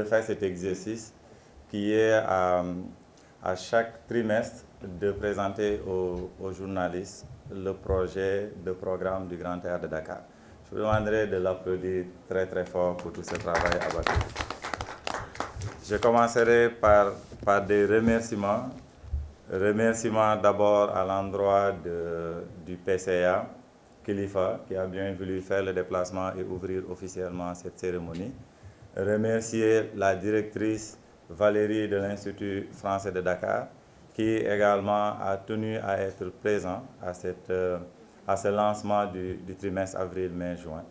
de faire cet exercice qui est à chaque trimestre de présenter aux journalistes le projet de programme du Grand Théâtre de Dakar. Je vous demanderai de l'applaudir très très fort pour tout ce travail abattu. Je commencerai par des remerciements. Remerciements d'abord à l'endroit du PCA, Khalifa, qui a bien voulu faire le déplacement et ouvrir officiellement cette cérémonie. Remercier la directrice Valérie de l'Institut français de Dakar, qui également a tenu à être présent à ce lancement du trimestre avril, mai, juin.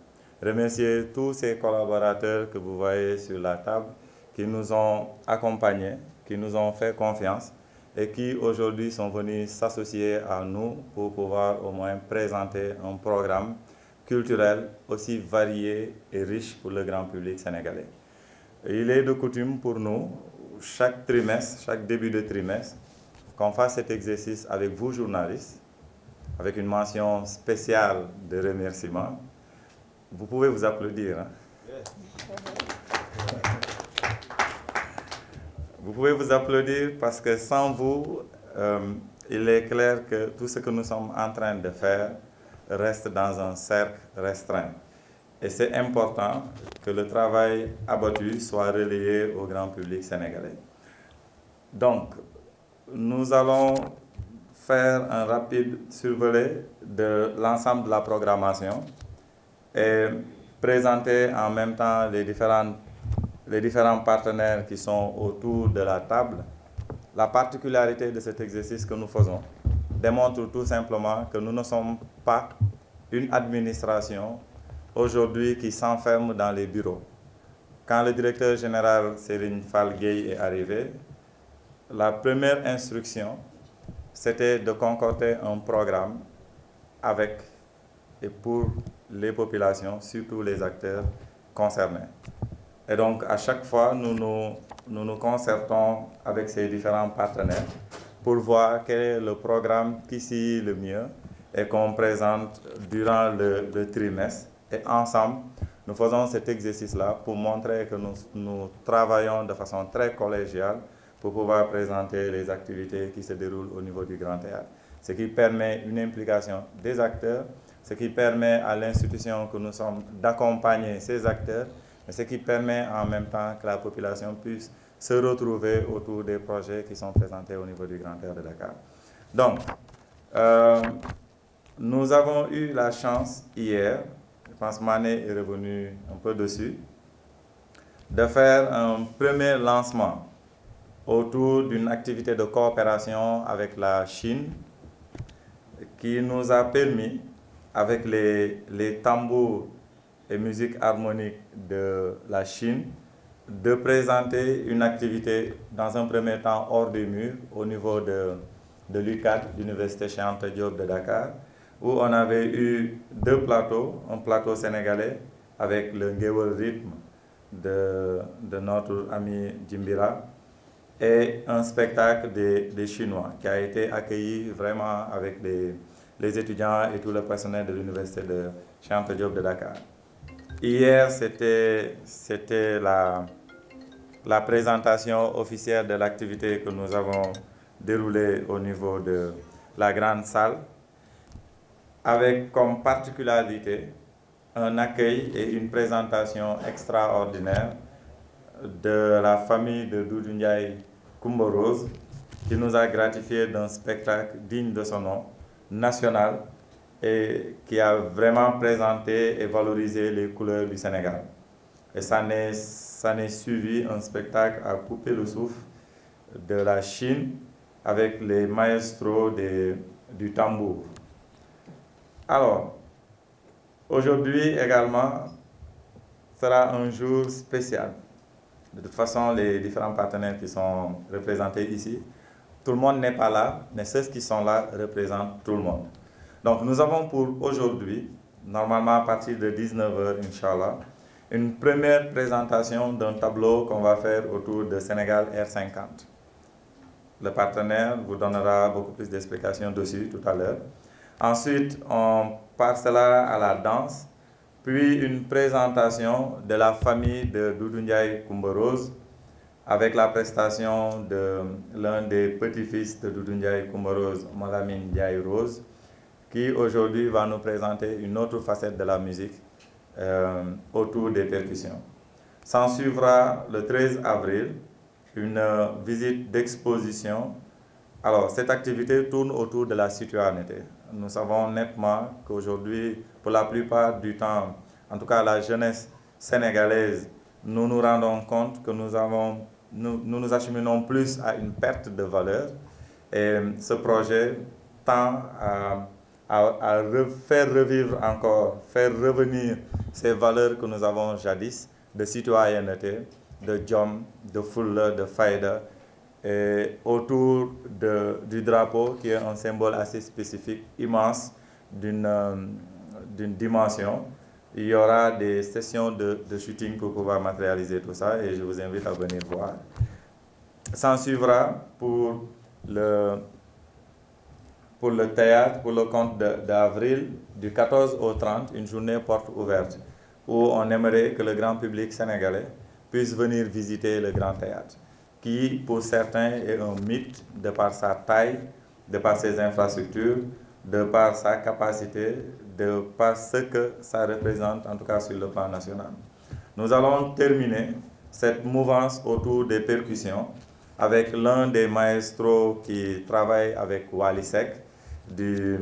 Remercier tous ces collaborateurs que vous voyez sur la table, qui nous ont accompagnés, qui nous ont fait confiance et qui aujourd'hui sont venus s'associer à nous pour pouvoir au moins présenter un programme culturel aussi varié et riche pour le grand public sénégalais. Il est de coutume pour nous, chaque trimestre, chaque début de trimestre, qu'on fasse cet exercice avec vous journalistes, avec une mention spéciale de remerciement. Vous pouvez vous applaudir. Hein? Vous pouvez vous applaudir parce que sans vous, il est clair que tout ce que nous sommes en train de faire reste dans un cercle restreint. Et c'est important que le travail abattu soit relayé au grand public sénégalais. Donc, nous allons faire un rapide survolé de l'ensemble de la programmation et présenter en même temps les différents partenaires qui sont autour de la table. La particularité de cet exercice que nous faisons démontre tout simplement que nous ne sommes pas une administration aujourd'hui qui s'enferme dans les bureaux. Quand le directeur général Serigne Fall Gueye est arrivé, la première instruction, c'était de concocter un programme avec et pour les populations, surtout les acteurs concernés. Et donc, à chaque fois, nous nous concertons avec ces différents partenaires pour voir quel est le programme qui s'y le mieux et qu'on présente durant le trimestre. Et ensemble, nous faisons cet exercice-là pour montrer que nous travaillons de façon très collégiale pour pouvoir présenter les activités qui se déroulent au niveau du Grand Théâtre. Ce qui permet une implication des acteurs, ce qui permet à l'institution que nous sommes d'accompagner ces acteurs, mais ce qui permet en même temps que la population puisse se retrouver autour des projets qui sont présentés au niveau du Grand Théâtre de Dakar. Donc, nous avons eu la chance hier, je pense que Mané est revenu un peu dessus, de faire un premier lancement autour d'une activité de coopération avec la Chine qui nous a permis, avec les tambours et musique harmonique de la Chine, de présenter une activité dans un premier temps hors des murs au niveau de l'UCAD, l'Université Cheikh Anta Diop de Dakar, où on avait eu deux plateaux, un plateau sénégalais avec le Ngéwal rythme de notre ami Djimbira et un spectacle des Chinois qui a été accueilli vraiment avec les étudiants et tout le personnel de l'Université de Cheikh Anta Diop de Dakar. Hier, c'était la présentation officielle de l'activité que nous avons déroulée au niveau de la grande salle, avec comme particularité un accueil et une présentation extraordinaire de la famille de Doudou Ndiaye Coumba Rose, qui nous a gratifié d'un spectacle digne de son nom, national, et qui a vraiment présenté et valorisé les couleurs du Sénégal. Et ça n'est suivi un spectacle à couper le souffle de la Chine avec les maestros du tambour. Alors, aujourd'hui également sera un jour spécial. De toute façon, les différents partenaires qui sont représentés ici, tout le monde n'est pas là, mais ceux qui sont là représentent tout le monde. Donc nous avons pour aujourd'hui, normalement à partir de 19h, Inch'Allah, une première présentation d'un tableau qu'on va faire autour de Sénégal R50. Le partenaire vous donnera beaucoup plus d'explications dessus tout à l'heure. Ensuite, on passera à la danse, puis une présentation de la famille de Doudou Ndiaye Coumba Rose, avec la prestation de l'un des petits-fils de Doudou Ndiaye Coumba Rose, Malamine Ndiaye Rose, qui aujourd'hui va nous présenter une autre facette de la musique autour des percussions. S'en suivra le 13 avril une visite d'exposition. Alors, cette activité tourne autour de la citoyenneté. Nous savons nettement qu'aujourd'hui, pour la plupart du temps, en tout cas la jeunesse sénégalaise, nous nous rendons compte que nous acheminons plus à une perte de valeur. Et ce projet tend à faire revivre encore, faire revenir ces valeurs que nous avons jadis de citoyenneté, de jom, de fulla, de fayda, et autour du drapeau qui est un symbole assez spécifique, immense, d'une dimension. Il y aura des sessions de shooting pour pouvoir matérialiser tout ça et je vous invite à venir voir. S'en suivra pour le théâtre, pour le compte d'avril, du 14 au 30, une journée porte ouverte, où on aimerait que le grand public sénégalais puisse venir visiter le Grand Théâtre, qui pour certains est un mythe de par sa taille, de par ses infrastructures, de par sa capacité, de par ce que ça représente, en tout cas sur le plan national. Nous allons terminer cette mouvance autour des percussions avec l'un des maestros qui travaille avec Wally Seck, du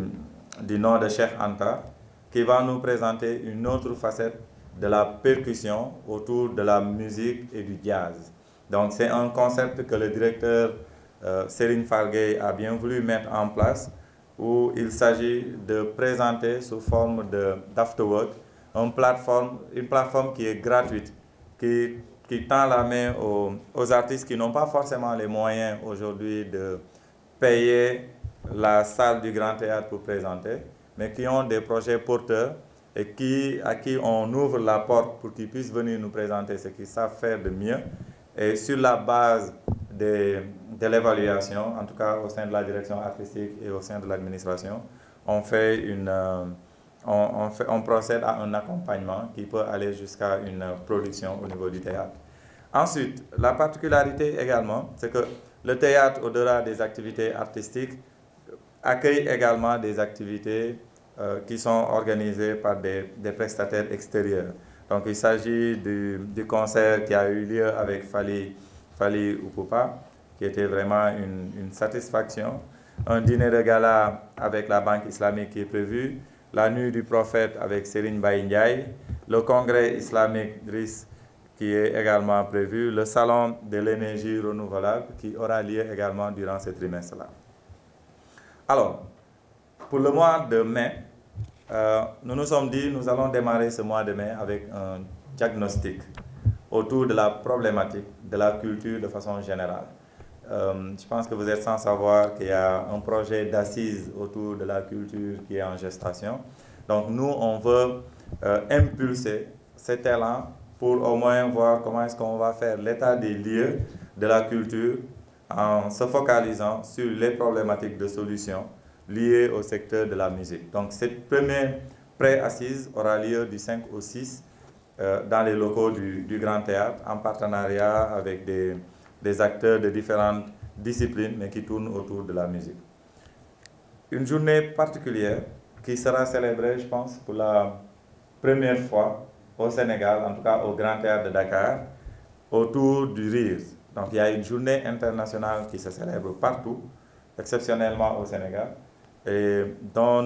nom de Cheikh Anta, qui va nous présenter une autre facette de la percussion autour de la musique et du jazz. Donc c'est un concept que le directeur Serigne Fall Gueye a bien voulu mettre en place, où il s'agit de présenter sous forme d'afterwork une plateforme qui est gratuite, qui tend la main aux artistes qui n'ont pas forcément les moyens aujourd'hui de payer la salle du Grand Théâtre pour présenter, mais qui ont des projets porteurs et à qui on ouvre la porte pour qu'ils puissent venir nous présenter ce qu'ils savent faire de mieux. Et sur la base de l'évaluation, en tout cas au sein de la direction artistique et au sein de l'administration, on procède à un accompagnement qui peut aller jusqu'à une production au niveau du théâtre. Ensuite, la particularité également, c'est que le théâtre, au-delà des activités artistiques, accueille également des activités qui sont organisées par des prestataires extérieurs. Donc il s'agit du concert qui a eu lieu avec Fally Ipupa, qui était vraiment une satisfaction. Un dîner de gala avec la Banque islamique qui est prévu, la nuit du prophète avec Serigne Baye Ndiaye, le congrès islamique DRIS qui est également prévu, le salon de l'énergie renouvelable qui aura lieu également durant ce trimestre-là. Alors, pour le mois de mai, nous nous sommes dit, nous allons démarrer ce mois de mai avec un diagnostic autour de la problématique de la culture de façon générale. Je pense que vous êtes sans savoir qu'il y a un projet d'assises autour de la culture qui est en gestation. Donc nous, on veut impulser cet élan pour au moins voir comment est-ce qu'on va faire l'état des lieux de la culture en se focalisant sur les problématiques de solutions liées au secteur de la musique. Donc cette première pré-assise aura lieu du 5 au 6 dans les locaux du Grand Théâtre en partenariat avec des acteurs de différentes disciplines mais qui tournent autour de la musique. Une journée particulière qui sera célébrée, je pense, pour la première fois au Sénégal, en tout cas au Grand Théâtre de Dakar, autour du rire. Donc il y a une journée internationale qui se célèbre partout, exceptionnellement au Sénégal, et dont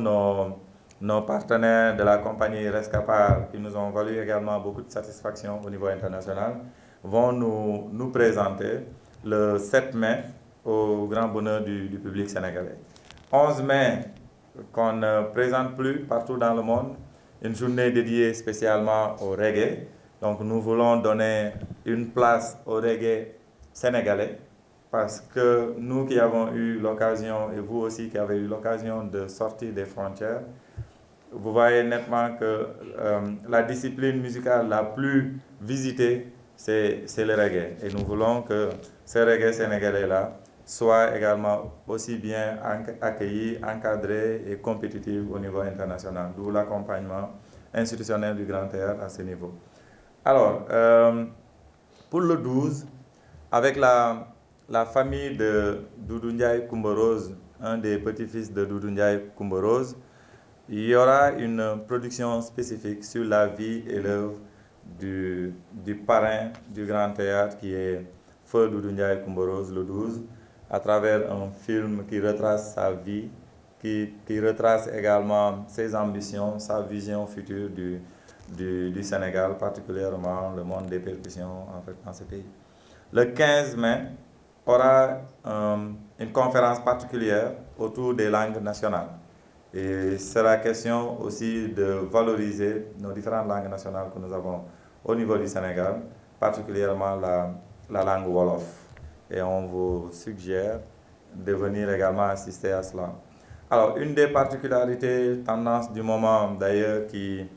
nos partenaires de la compagnie Rescapar, qui nous ont valu également beaucoup de satisfaction au niveau international, vont nous présenter le 7 mai au grand bonheur du public sénégalais. 11 mai, qu'on ne présente plus partout dans le monde, une journée dédiée spécialement au reggae. Donc nous voulons donner une place au reggae sénégalais parce que nous qui avons eu l'occasion, et vous aussi qui avez eu l'occasion de sortir des frontières, vous voyez nettement que la discipline musicale la plus visitée, c'est le reggae. Et nous voulons que ce reggae sénégalais-là soit également aussi bien accueilli, encadré et compétitif au niveau international, d'où l'accompagnement institutionnel du Grand Théâtre à ce niveau. Alors, pour le 12, avec la famille de Doudou Ndiaye Coumba Rose, un des petits-fils de Doudou Ndiaye Coumba Rose, il y aura une production spécifique sur la vie et l'œuvre du parrain du Grand Théâtre qui est Feu Doudou Ndiaye Coumba Rose le 12, à travers un film qui retrace sa vie, qui retrace également ses ambitions, sa vision future du Sénégal, particulièrement le monde des percussions en fait, dans ce pays. Le 15 mai, aura une conférence particulière autour des langues nationales. Et il sera question aussi de valoriser nos différentes langues nationales que nous avons au niveau du Sénégal, particulièrement la langue Wolof. Et on vous suggère de venir également assister à cela. Alors, une des particularités, tendances du moment d'ailleurs, qui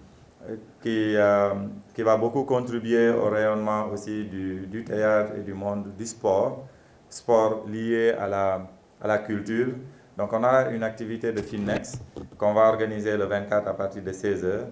va beaucoup contribuer au rayonnement aussi du théâtre et du monde du sport lié à la culture. Donc on a une activité de Finnex qu'on va organiser le 24 à partir de 16h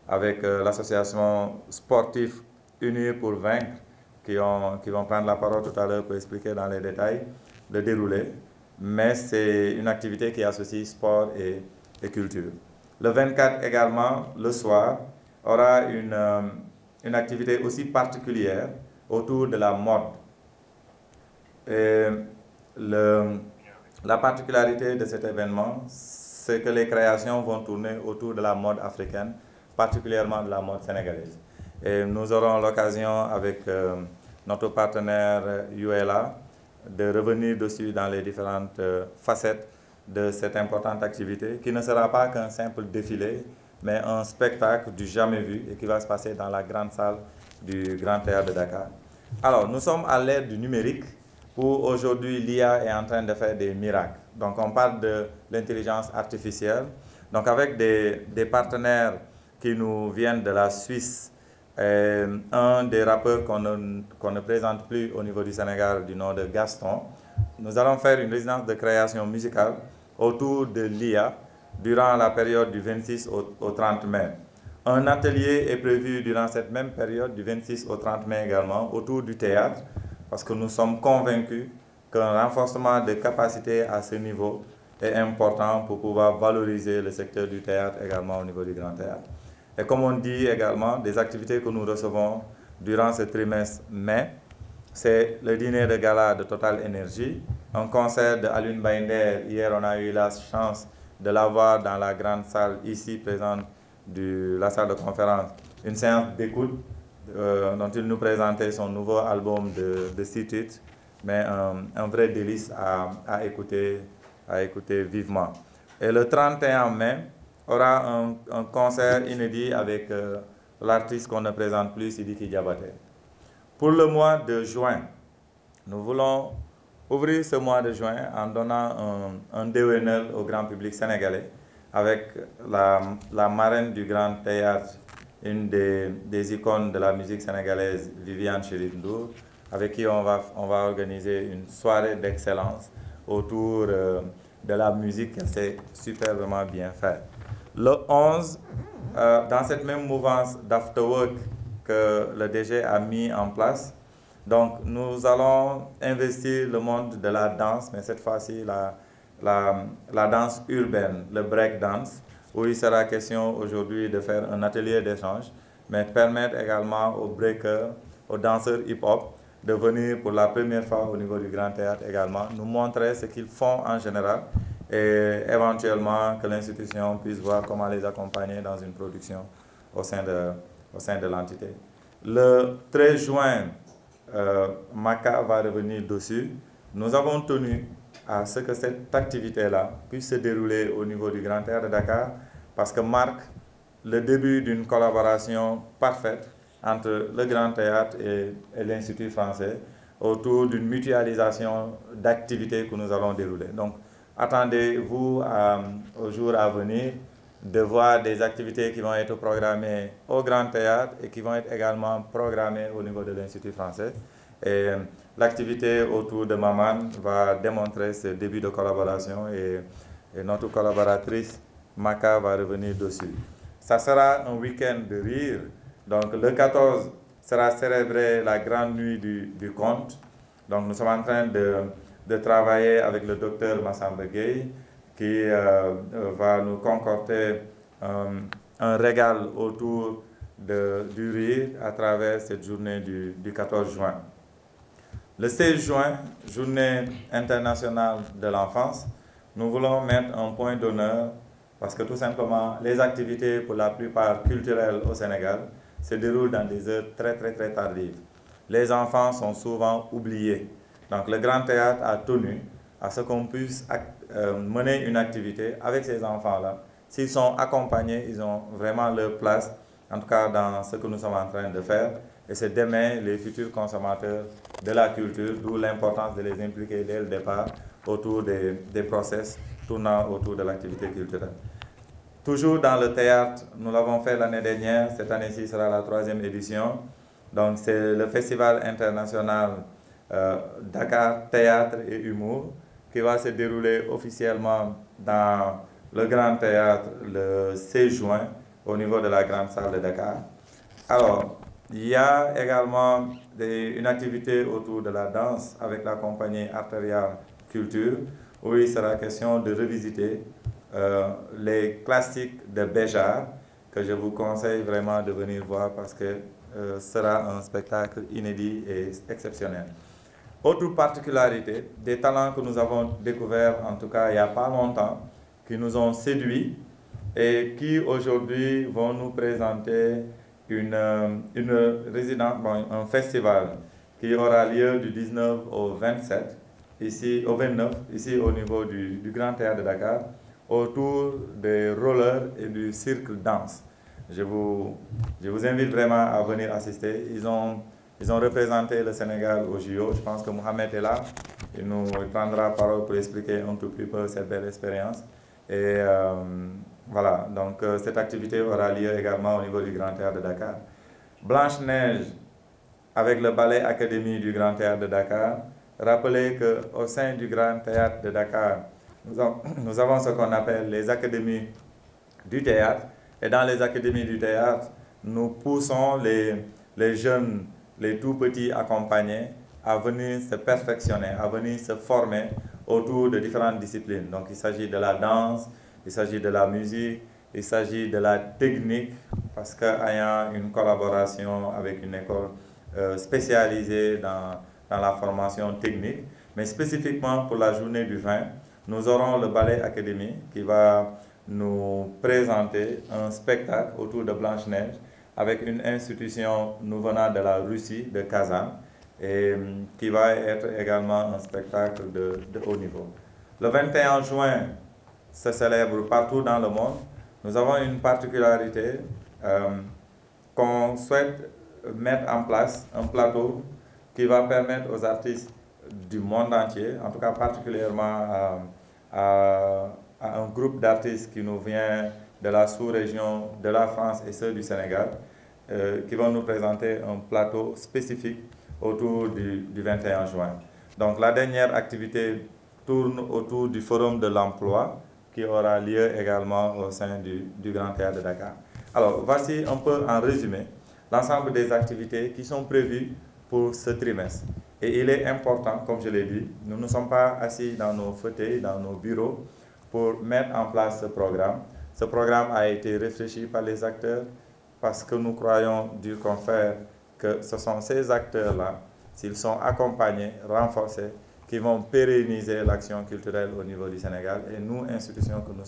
avec l'association sportive Unis pour Vaincre qui vont prendre la parole tout à l'heure pour expliquer dans les détails le déroulé. Mais c'est une activité qui associe sport et culture. Le 24 également, le soir, aura une activité aussi particulière autour de la mode. Et la particularité de cet événement, c'est que les créations vont tourner autour de la mode africaine, particulièrement de la mode sénégalaise. Et nous aurons l'occasion avec notre partenaire ULA de revenir dessus dans les différentes facettes de cette importante activité qui ne sera pas qu'un simple défilé, mais un spectacle du jamais vu et qui va se passer dans la grande salle du Grand Théâtre de Dakar. Alors, nous sommes à l'ère du numérique où aujourd'hui l'IA est en train de faire des miracles. Donc, on parle de l'intelligence artificielle. Donc, avec des partenaires qui nous viennent de la Suisse, un des rappeurs qu'on ne présente plus au niveau du Sénégal du nom de Gaston, nous allons faire une résidence de création musicale autour de l'IA durant la période du 26 au 30 mai. Un atelier est prévu durant cette même période du 26 au 30 mai également autour du théâtre parce que nous sommes convaincus qu'un renforcement de capacité à ce niveau est important pour pouvoir valoriser le secteur du théâtre également au niveau du Grand Théâtre. Et comme on dit également, des activités que nous recevons durant ce trimestre mai, c'est le dîner de gala de Total Énergie, un concert de Alioune Baïnder. Hier, on a eu la chance de l'avoir dans la grande salle ici présente de la salle de conférence. Une séance d'écoute dont il nous présentait son nouveau album de 6 titres, mais un vrai délice à écouter vivement. Et le 31 mai, aura un concert inédit avec l'artiste qu'on ne présente plus, Sidiki Diabaté. Pour le mois de juin, nous voulons ouvrir ce mois de juin en donnant un déwénel au grand public sénégalais avec la marraine du Grand Théâtre, une des icônes de la musique sénégalaise, Viviane Chérif Ndour, avec qui on va organiser une soirée d'excellence autour de la musique qu'elle sait superbement bien faire. Le 11, dans cette même mouvance d'afterwork que le DG a mis en place, donc nous allons investir le monde de la danse, mais cette fois-ci la danse urbaine, le break dance, où il sera question aujourd'hui de faire un atelier d'échange, mais permettre également aux breakers, aux danseurs hip-hop, de venir pour la première fois au niveau du Grand Théâtre également, nous montrer ce qu'ils font en général et éventuellement que l'institution puisse voir comment les accompagner dans une production au sein de l'entité. Le 13 juin, Maka va revenir dessus. Nous avons tenu à ce que cette activité-là puisse se dérouler au niveau du Grand Théâtre de Dakar parce que marque le début d'une collaboration parfaite entre le Grand Théâtre et l'Institut français autour d'une mutualisation d'activités que nous allons dérouler. Donc, attendez-vous au jour à venir de voir des activités qui vont être programmées au Grand Théâtre et qui vont être également programmées au niveau de l'Institut français. Et l'activité autour de Maman va démontrer ce début de collaboration et notre collaboratrice Maka va revenir dessus. Ça sera un week-end de rire. Donc le 14 sera célébré la grande nuit du conte. Donc nous sommes en train de travailler avec le docteur Massamba Gueye qui va nous concocter un régal autour du rire à travers cette journée du 14 juin. Le 16 juin, journée internationale de l'enfance, nous voulons mettre un point d'honneur parce que tout simplement, les activités pour la plupart culturelles au Sénégal se déroulent dans des heures très tardives. Les enfants sont souvent oubliés. Donc le Grand Théâtre a tenu à ce qu'on puisse mener une activité avec ces enfants-là. S'ils sont accompagnés, ils ont vraiment leur place, en tout cas dans ce que nous sommes en train de faire. Et c'est d'aimer les futurs consommateurs de la culture, d'où l'importance de les impliquer dès le départ autour des process tournant autour de l'activité culturelle. Toujours dans le théâtre, nous l'avons fait l'année dernière, cette année-ci sera la 3e édition. Donc c'est le Festival international Dakar Théâtre et Humour qui va se dérouler officiellement dans le Grand Théâtre le 16 juin au niveau de la Grande Salle de Dakar. Alors, il y a également une activité autour de la danse avec la compagnie Arterial Culture où il sera question de revisiter les classiques de Béjart que je vous conseille vraiment de venir voir parce que ce sera un spectacle inédit et exceptionnel. Autre particularité, des talents que nous avons découverts, en tout cas il n'y a pas longtemps, qui nous ont séduits et qui aujourd'hui vont nous présenter un festival qui aura lieu du 19 au 27, au 29, ici au niveau du Grand Théâtre de Dakar, autour des rollers et du cirque danse. Je vous invite vraiment à venir assister. Ils ont représenté le Sénégal au JO. Je pense que Mohamed est là. Il prendra parole pour expliquer un tout petit peu cette belle expérience. Et voilà, donc cette activité aura lieu également au niveau du Grand Théâtre de Dakar. Blanche-Neige avec le Ballet Académie du Grand Théâtre de Dakar. Rappelez qu'au sein du Grand Théâtre de Dakar, nous avons ce qu'on appelle les académies du théâtre. Et dans les académies du théâtre, nous poussons les jeunes, les tout petits accompagnés à venir se perfectionner, à venir se former autour de différentes disciplines. Donc il s'agit de la danse, il s'agit de la musique, il s'agit de la technique, parce qu'ayant une collaboration avec une école spécialisée dans la formation technique, mais spécifiquement pour la journée du 20, nous aurons le Ballet Académie qui va nous présenter un spectacle autour de Blanche-Neige avec une institution nous venant de la Russie, de Kazan, et qui va être également un spectacle de haut niveau. Le 21 juin se célèbre partout dans le monde. Nous avons une particularité qu'on souhaite mettre en place, un plateau qui va permettre aux artistes du monde entier, en tout cas particulièrement à un groupe d'artistes qui nous vient de la sous-région de la France et ceux du Sénégal, qui vont nous présenter un plateau spécifique autour du 21 juin. Donc la dernière activité tourne autour du Forum de l'Emploi qui aura lieu également au sein du Grand Théâtre de Dakar. Alors voici un peu en résumé l'ensemble des activités qui sont prévues pour ce trimestre. Et il est important, comme je l'ai dit, nous ne sommes pas assis dans nos fauteuils, dans nos bureaux pour mettre en place ce programme. Ce programme a été réfléchi par les acteurs parce que nous croyons du confère que ce sont ces acteurs-là, s'ils sont accompagnés, renforcés, qui vont pérenniser l'action culturelle au niveau du Sénégal. Et nous, institutions que nous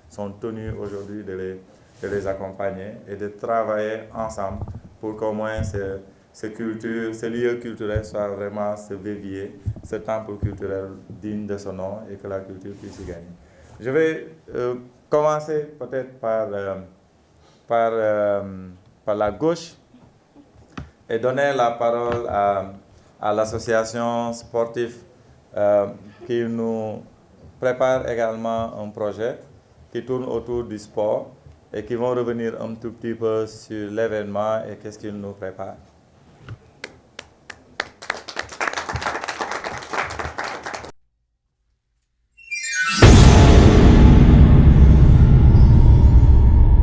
sommes tenus aujourd'hui de les accompagner et de travailler ensemble pour qu'au moins ce lieu culturel soit vraiment ce vivier, ce temple culturel digne de son nom et que la culture puisse y gagner. Je vais commencer peut-être par la gauche et donner la parole à l'association sportive qui nous prépare également un projet qui tourne autour du sport et qui vont revenir un tout petit peu sur l'événement et qu'est-ce qu'il nous prépare.